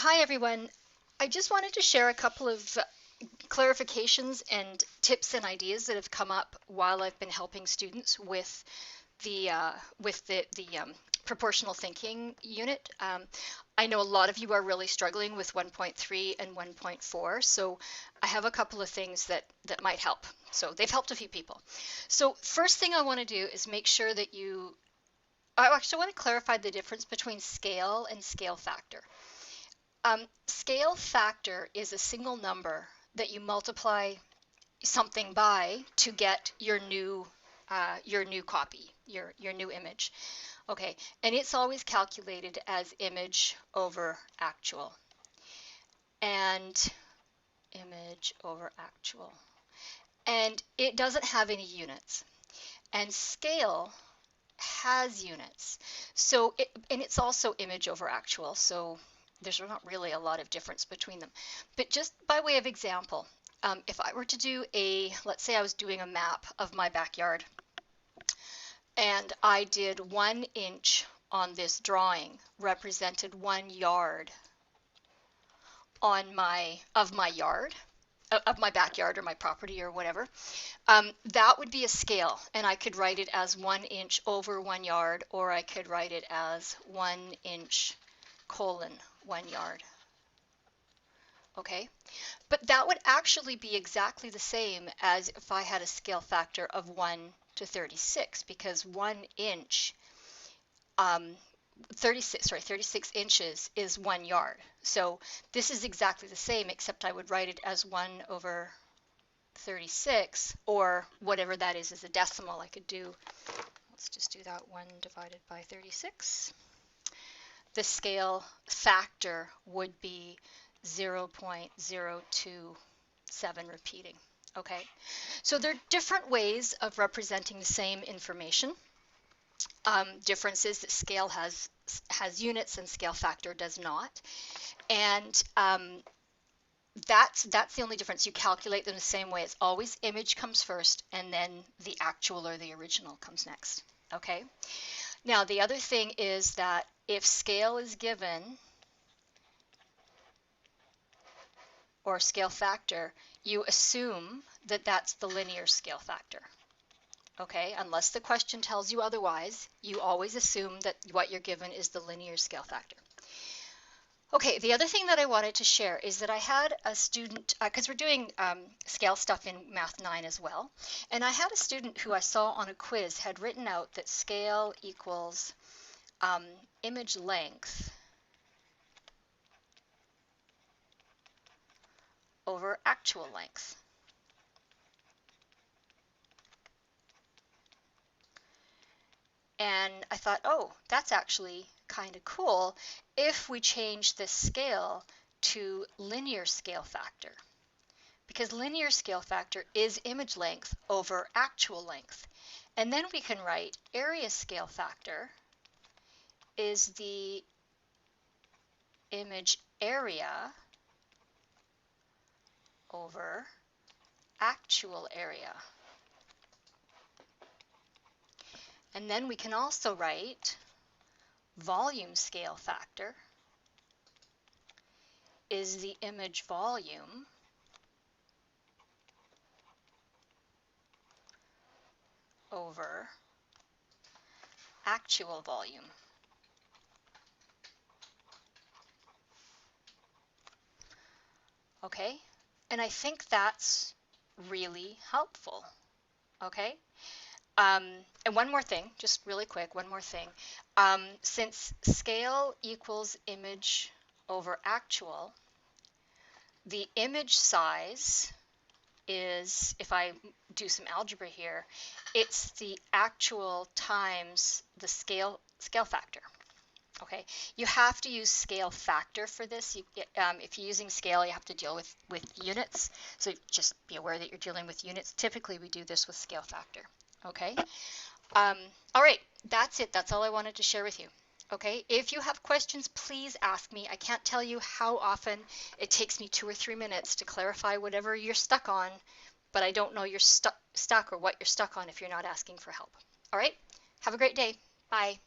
Hi everyone. I just wanted to share a couple of clarifications and tips and ideas that have come up while I've been helping students with the proportional thinking unit. I know a lot of you are really struggling with 1.3 and 1.4, so I have a couple of things that might help. So they've helped a few people. So first thing I want to do is make sure that I actually want to clarify the difference between scale and scale factor. Scale factor is a single number that you multiply something by to get your new copy, your new image. Okay, and it's always calculated as image over actual. And image over actual. And it doesn't have any units. And scale has units. So and it's also image over actual. So there's not really a lot of difference between them. But just by way of example, if I were to do let's say I was doing a map of my backyard, and I did 1 inch on this drawing represented 1 yard of my yard, of my backyard or my property or whatever, that would be a scale, and I could write it as 1 inch over 1 yard, or I could write it as 1 inch colon 1 yard. Okay, but that would actually be exactly the same as if I had a scale factor of 1 to 36, because 1 inch, 36 inches is 1 yard. So this is exactly the same, except I would write it as 1 over 36, or whatever that is as a decimal. I could do, let's just do that, 1 divided by 36. The scale factor would be 0.027 repeating. Okay, so there are different ways of representing the same information. Difference is that scale has units and scale factor does not, and that's the only difference. You calculate them the same way. It's always image comes first, and then the actual or the original comes next. Okay. Now the other thing is that if scale is given, or scale factor, you assume that that's the linear scale factor. Okay, unless the question tells you otherwise, you always assume that what you're given is the linear scale factor. Okay, the other thing that I wanted to share is that I had a student, because we're doing scale stuff in Math 9 as well, and I had a student who I saw on a quiz had written out that scale equals image length over actual length. And I thought, oh, that's actually kind of cool if we change this scale to linear scale factor, because linear scale factor is image length over actual length. And then we can write area scale factor is the image area over actual area. And then we can also write volume scale factor is the image volume over actual volume. Okay, and I think that's really helpful. Okay. And one more thing, just really quick, one more thing. Since scale equals image over actual, the image size is, if I do some algebra here, it's the actual times the scale factor. Okay, you have to use scale factor for this. If you're using scale, you have to deal with units. So just be aware that you're dealing with units. Typically, we do this with scale factor. Okay. All right, that's it. That's all I wanted to share with you. Okay, if you have questions, please ask me. I can't tell you how often it takes me 2 or 3 minutes to clarify whatever you're stuck on, but I don't know you're stuck or what you're stuck on if you're not asking for help. All right, have a great day. Bye.